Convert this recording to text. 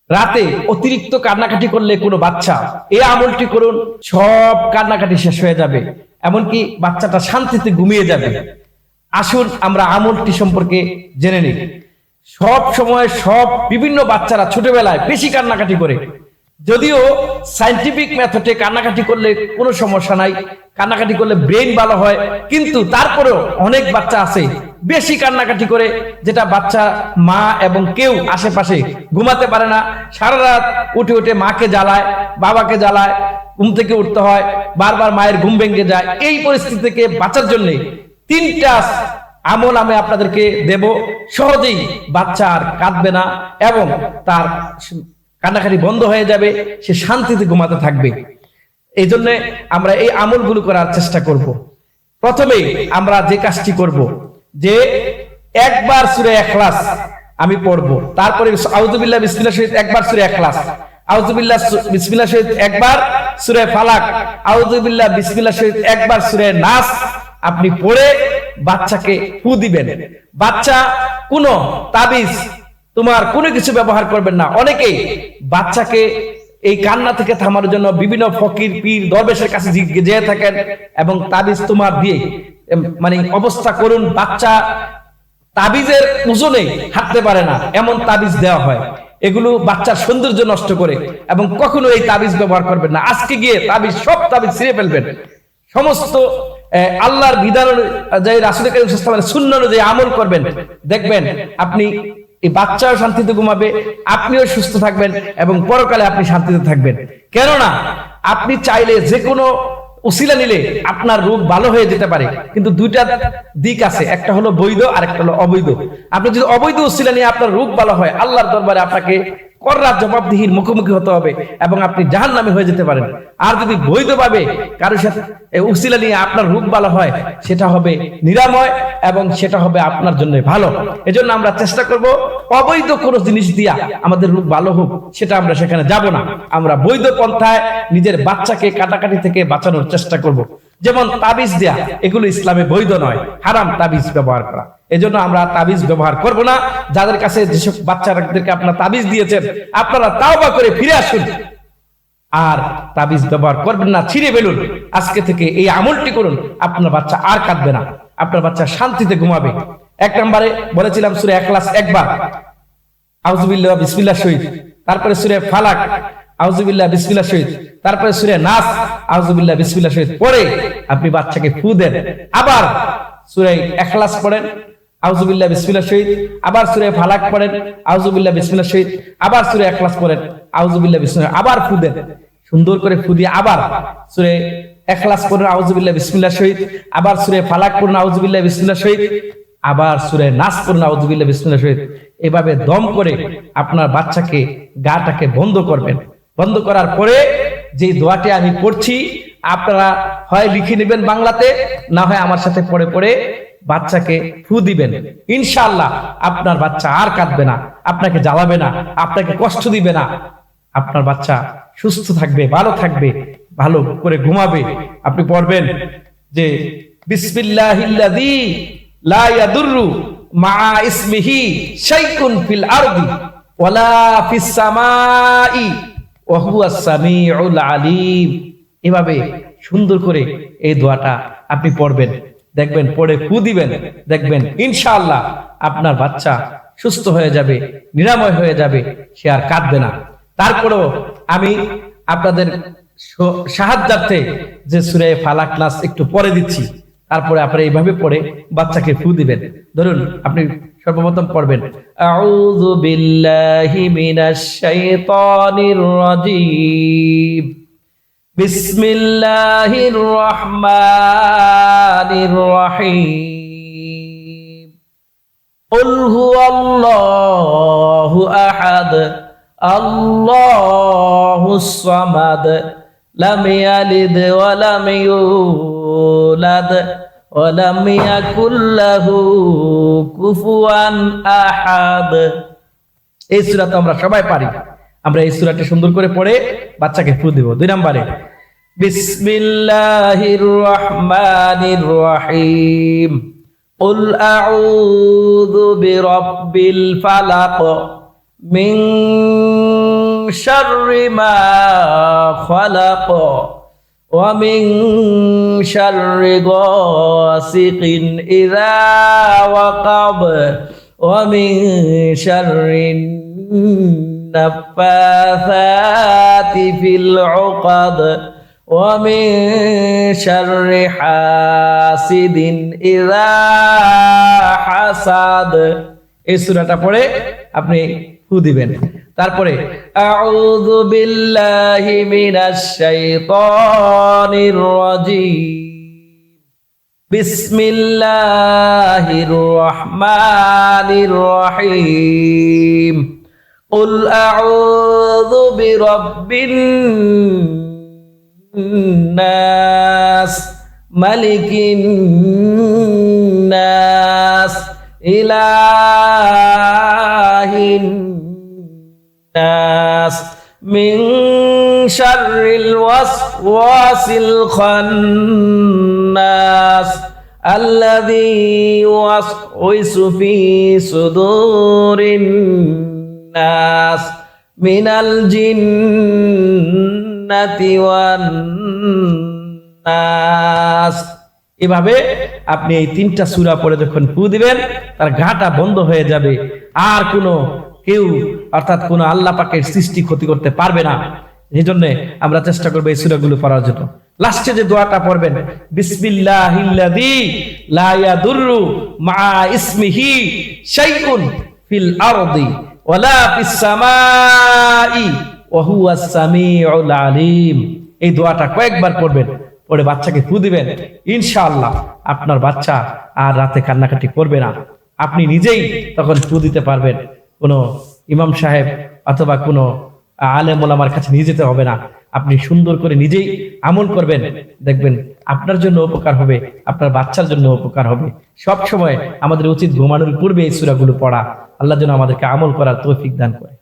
রাতে অতিরিক্ত কান্নাকাটি করলে কোনো বাচ্চা এই আমলটি করুন, সব কান্নাকাটি শেষ হয়ে যাবে, এমনকি বাচ্চাটা শান্তিতে ঘুমিয়ে যাবে। আসুন আমরা আমলটি সম্পর্কে জেনে নিই। সব সময় বিভিন্ন বাচ্চারা ছোটবেলায় বেশি কান্নাকাটি করে, যদিও সায়েন্টিফিক মেথডে কান্নাকাটি করলে কোনো সমস্যা নাই, কান্নাকাটি করলে ব্রেন ভালো হয়, কিন্তু তারপরেও অনেক বাচ্চা আছে বেশি কান্নাকাটি করে, যেটা বাচ্চা মা এবং কেউ আশেপাশে ঘুমাতে পারে না, সারা রাত উঠে উঠে মাকে জ্বালায়, বাবাকে জ্বালায়, ঘুম থেকে উঠতে হয়, বারবার মায়ের ঘুম ভেঙে যায়। এই পরিস্থিতি থেকে বাঁচার জন্য 3টা আমল আমি আপনাদেরকে দেব, সহজেই বাচ্চা আর কাঁদবে না এবং তার কান্নাকাটি বন্ধ হয়ে যাবে, সে শান্তিতে ঘুমাতে থাকবে। এই জন্য আমরা এই আমলগুলো করার চেষ্টা করব। প্রথমেই আমরা যে কাজটি করব, যে একবার সূরা ইখলাস আমি পড়ব, তারপরে আউযুবিল্লাহ বিসমিল্লাহ শরীফ একবার সূরা ইখলাস, আউযুবিল্লাহ বিসমিল্লাহ শরীফ একবার সূরা ফালাক, আউযুবিল্লাহ বিসমিল্লাহ শরীফ একবার সূরা নাস আপনি পড়ে বাচ্চাকে ফু দিবেন। বাচ্চা কোনো তাবিজ তোমার কোনো কিছু ব্যবহার করবেন না। অনেকেই বাচ্চাকে এই কান্না থেকে থামানোর জন্য বিভিন্ন ফকির পীর দরবেশের কাছে যেয়ে থাকেন এবং তাবিজ তোমার দিয়ে মানে অবস্থা করুন, বাচ্চা তাবিজের ওজনে হাঁটতে পারে না এমন তাবিজ দেওয়া হয়। এগুলো বাচ্চার সৌন্দর্য নষ্ট করে এবং কখনো এই তাবিজ ব্যবহার করবেন না। আজকে গিয়ে তাবিজ সব তাবিজ ছিঁড়ে ফেলবেন। সমস্ত আল্লাহর বিধান অনুযায়ী, রাসূল করিম সাল্লাল্লাহু আলাইহি ওয়াসাল্লামের সুন্নাহ অনুযায়ী আমল করবেন, দেখবেন আপনি এই বাচ্চাও শান্তিতে ঘুমাবে, আপনিও সুস্থ থাকবেন এবং পরকালে আপনি শান্তিতে থাকবেন। কেননা আপনি চাইলে যে কোনো উসিলা নিলে আপনার রোগ ভালো হয়ে যেতে পারে, কিন্তু 2টা দিক আছে, একটা হলো বৈধ আর একটা হলো অবৈধ। আপনি যদি অবৈধ উসিলা নিয়ে আপনার রোগ ভালো হয়, আল্লাহর দরবারে আপনাকে কররা জবাবদিহির মুখোমুখি হতে হবে এবং আপনি জাহান্নামী হয়ে যেতে পারেন। আর যদি বৈধভাবে কারোর সাথে উসিলা নিয়ে আপনার রোগ ভালো হয়, সেটা হবে নিরাময় এবং সেটা হবে আপনার জন্য ভালো। এজন্য আমরা চেষ্টা করব অবৈধ কোনো জিনিস দিয়া আমাদের রোগ ভালো হোক, সেটা আমরা সেখানে যাব না। আমরা বৈধ পন্থায় নিজের বাচ্চাকে কাটাকাটি থেকে বাঁচানোর চেষ্টা করব। যেমন তাবিজ দেয়া, এগুলো ইসলামে বৈধ নয়, হারাম তাবিজ ব্যবহার করা। এজন্য আমরা তাবিজ ব্যবহার করব না। যাদের কাছে যেসব বাচ্চাদেরকে আপনারা তাবিজ দিয়েছেন, আপনারা তাওবা করে ফিরে আসুন আর তাবিজ ব্যবহার করবেন না, ছিঁড়ে ফেলুন। আজকে থেকে এই আমলটি করুন, আপনার বাচ্চা আর কাঁদবে না, আপনার বাচ্চা শান্তিতে ঘুমাবে। 1 নম্বরে বলেছিলাম সূরা ইখলাস একবার, আউযুবিল্লাহ বিসমিল্লাহ শরীফ, তারপরে সূরা ফালাক, আউযুবিল্লাহ বিসমিল্লাহ শরীফ, তারপরে সূরা নাস, আউযুবিল্লাহ বিসমিল্লাহ শরীফ পড়ে আপনি বাচ্চাকে ফু দেন। আবার সূরা ইখলাস পড়েন, আউযুবিল্লাহ বিসমিল্লাহ শরীফ, আবার সূরা ফালাক পড়েন, আউযুবিল্লাহ বিসমিল্লাহ শরীফ, আবার সূরা ইখলাস পড়েন, আউযুবিল্লাহ বিসমিল্লাহ, আবার ফু দেন। সুন্দর করে ফু দিয়ে আবার সূরা ইখলাস পড়েন, আউযুবিল্লাহ বিসমিল্লাহ শরীফ, আবার সূরা ফালাক পড়েন, আউযুবিল্লাহ বিসমিল্লাহ শরীফ, আবার সূরা নাস পড়েন, আউযুবিল্লাহ বিসমিল্লাহ শরীফ। এভাবে দম করে আপনার বাচ্চাকে গাটাকে বন্ধ করবেন। বন্ধ করার পরে যে দোয়াটি আমি পড়ছি আপনারা হয় লিখে নেবেন বাংলাতে, না হয় আমার সাথে পড়ে পড়ে বাচ্চাকে ফু দিবেন। ইনশাআল্লাহ আপনার বাচ্চা আর কাঁদবে না, আপনাকে জ্বালাবে না, আপনাকে কষ্ট দিবে না। আপনার বাচ্চা সুস্থ থাকবে, ভালো থাকবে, ভালো করে ঘুমাবে। আপনি পড়বেন যে বিসমিল্লাহিল্লাযী লা ইয়াদুররু মা ইসমিহি শাইউন ফিল আরদি ওয়ালা ফিস সামাই ওয়া হুয়াস সামিউল আলিম। এভাবে সুন্দর করে এই দোয়াটা আপনি পড়বেন, দেখবেন পড়ে ফু দিবেন, দেখবেন ইনশাআল্লাহ আপনার বাচ্চা সুস্থ হয়ে যাবে, নিরাময় হয়ে যাবে, সে আর কাঁদবে না। তারপরেও আমি আপনাদের সাহায্যার্থে যে সূরা ফালাক নাস একটু পড়ে দিচ্ছি, তারপরে আপনি এইভাবে পড়ে বাচ্চাকে ফু দিবেন। ধরুন আপনি সর্বপ্রথম পড়বেন আউযু বিল্লাহি মিনাশ শাইতানির রাজীম, বিসমিল্লাহির রহমানির রহিম, কুল হুয়াল্লাহু আহাদ আল্লাহুস সামাদ লাম ইয়ালিদ ওয়া লাম ইউলাদ ওয়া লাম ইয়াকুল লাহু কুফুয়ান আহাদ। এই সূরা তো আমরা সবাই পারি, আমরা এই সূরাটি সুন্দর করে পড়ে বাচ্চাকে ফু দেব। 2 নম্বরে বিসমিল্লাহির রহমানির রহিম, কুল আউযু বিরাব্বিল ফালাক মিন শাররি মা খালাক ওয়া মিন শাররি গাসিকিন ইযা ওয়াকাব ওয়া মিন শাররিন নাফাসাতি ফিল উকাদ ওয়া মিন শাররি হাসিদিন ইযা হাসাদ। এই সূরাটা পড়ে আপনি ফু দিবেন। তারপরে আউযু বিল্লাহি মিনাশ শাইতানির রাজীম বিসমিল্লাহির রহমানির রহিম কুল আউযু বিরাব্বিন নাস মালিকিন নাস ইলাহিন নাস মিন শাররিল ওয়াসওয়াসিল খান্নাস আল্লাযী ইউওয়াসওয়িসু ফী সুদুরিন নাস মিনাল জিন্নাতি ওয়ান নাস। এভাবে আপনি এই 3টা সূরা পড়ে যখন ফু দিবেন তার ঘাটা বন্ধ হয়ে যাবে, আর কোনো কেউ অর্থাৎ কোনো আল্লাহ পাকের সৃষ্টি ক্ষতি করতে পারবে না। এই জন্য আমরা চেষ্টা করবো এই সূরাগুলো পড়ার জন্য। লাস্টে যে দোয়াটা পড়বেন বিসমিল্লাহিল্লাযী লা ইয়াদুররু মা ইসমিহি শাইউন ফিল আরদি ওয়ালা ফিস সামাই ওয়া হুয়াস সামিউল আলিম। এই দোয়াটা কয়েকবার পড়বেন, পড়ে বাচ্চাকে ফু দিবেন। ইনশাআল্লাহ আপনার বাচ্চা আর রাতে কান্নাকাটি করবে না, আপনি নিজেই তখন ফু দিতে পারবেন। কোনো ইমাম সাহেব অথবা কোনো আলেম ওলামার কাছে নিয়ে যেতে হবে না, আপনি সুন্দর করে নিজেই আমল করবেন, দেখবেন আপনার জন্য উপকার হবে, আপনার বাচ্চার জন্য উপকার হবে। সব সময় আমাদের উচিত ঘুমানোর পূর্বে এই সূরাগুলো পড়া। আল্লাহ যেন আমাদেরকে আমল করার তৌফিক দান করে।